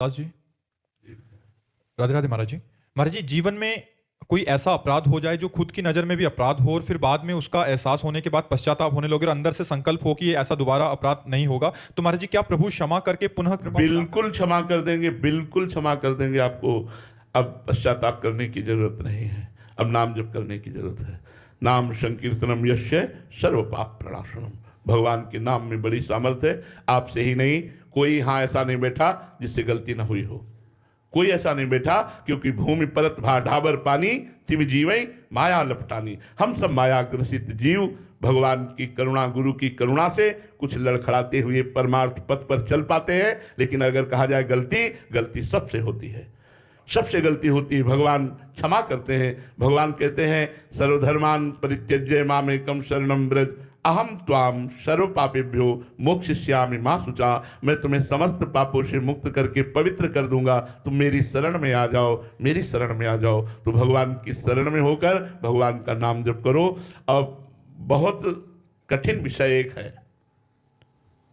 दास जी, राधे राधे महाराज जी। महाराज जी, जीवन में कोई ऐसा अपराध हो जाए जो खुद की नजर में भी अपराध हो और फिर बाद में उसका एहसास होने के बाद पश्चाताप होने लगे और अंदर से संकल्प हो कि ये ऐसा दोबारा अपराध नहीं होगा, तो महाराज जी क्या प्रभु क्षमा करके पुनः कृपा प्रदान बिल्कुल क्षमा कर देंगे, बिल्कुल क्षमा कर देंगे आपको। अब पश्चाताप करने की जरूरत नहीं है, अब नाम जप करने की जरूरत है। नाम संकीर्तनम यस्य सर्व पाप प्रणाशनम। भगवान के नाम में बड़ी सामर्थ्य है। आपसे ही नहीं, कोई यहाँ ऐसा नहीं बैठा जिससे गलती ना हुई हो। कोई ऐसा नहीं बैठा, क्योंकि भूमि परत भा ढाबर पानी तिम जीवई माया लपटानी। हम सब माया ग्रसित जीव भगवान की करुणा, गुरु की करुणा से कुछ लड़खड़ाते हुए परमार्थ पथ पर चल पाते हैं। लेकिन अगर कहा जाए गलती सबसे होती है, सबसे गलती होती है। भगवान क्षमा करते हैं। भगवान कहते हैं सर्वधर्मान परित्यज्य मामेकम शरणम व्रज अहम त्वाम सर्व पापेभ्यो मोक्षयिष्यामि मा शुचा। मैं तुम्हें समस्त पापों से मुक्त करके पवित्र कर दूंगा, तुम मेरी शरण में आ जाओ, मेरी शरण में आ जाओ। तो भगवान की शरण में होकर भगवान का नाम जप करो। अब बहुत कठिन विषय एक है,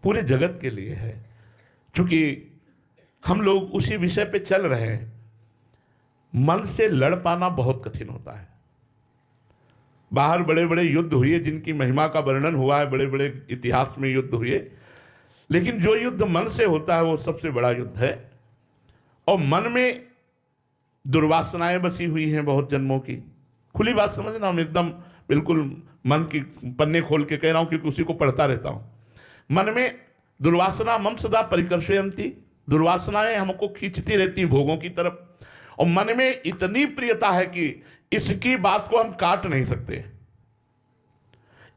पूरे जगत के लिए है, क्योंकि हम लोग उसी विषय पे चल रहे हैं। मन से लड़ पाना बहुत कठिन होता है। बाहर बड़े बड़े युद्ध हुए जिनकी महिमा का वर्णन हुआ है, बड़े बड़े इतिहास में युद्ध हुए, लेकिन जो युद्ध मन से होता है वो सबसे बड़ा युद्ध है। और मन में दुर्वासनाएं बसी हुई हैं बहुत जन्मों की। खुली बात समझना, हम एकदम बिल्कुल मन की पन्ने खोल के कह रहा हूं, क्योंकि उसी को पढ़ता रहता हूं। मन में दुर्वासना मम सदा परिकर्षयन्ति। दुर्वासनाएं हमको खींचती रहती भोगों की तरफ। और मन में इतनी प्रियता है कि इसकी बात को हम काट नहीं सकते।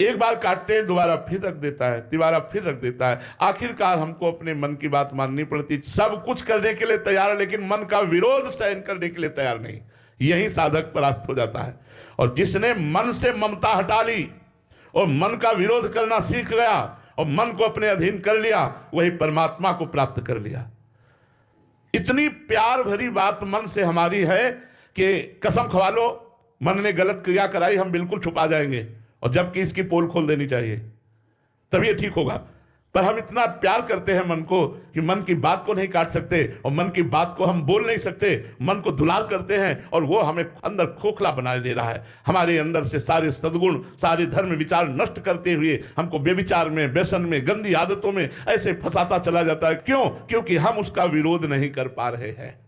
एक बार काटते हैं, दोबारा फिर रख देता है, दोबारा फिर रख देता है। आखिरकार हमको अपने मन की बात माननी पड़ती। सब कुछ करने के लिए तैयार है, लेकिन मन का विरोध सहन करने के लिए तैयार नहीं। यही साधक परास्त हो जाता है। और जिसने मन से ममता हटा ली और मन का विरोध करना सीख गया और मन को अपने अधीन कर लिया, वही परमात्मा को प्राप्त कर लिया। इतनी प्यार भरी बात मन से हमारी है कि कसम खवा लो, मन ने गलत क्रिया कराई, हम बिल्कुल छुपा जाएंगे, और जबकि इसकी पोल खोल देनी चाहिए, तब ये ठीक होगा। पर हम इतना प्यार करते हैं मन को कि मन की बात को नहीं काट सकते, और मन की बात को हम बोल नहीं सकते। मन को दुलार करते हैं और वो हमें अंदर खोखला बनाए दे रहा है। हमारे अंदर से सारे सद्गुण, सारे धर्म विचार नष्ट करते हुए हमको बेविचार में, व्यसन में, गंदी आदतों में ऐसे फंसाता चला जाता है। क्यों? क्योंकि हम उसका विरोध नहीं कर पा रहे हैं।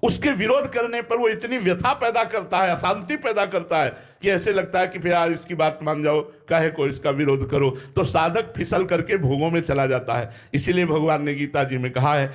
उसके विरोध करने पर वो इतनी व्यथा पैदा करता है, अशांति पैदा करता है कि ऐसे लगता है कि फिर यार इसकी बात मान जाओ, काहे को इसका विरोध करो। तो साधक फिसल करके भोगों में चला जाता है। इसीलिए भगवान ने गीता जी में कहा है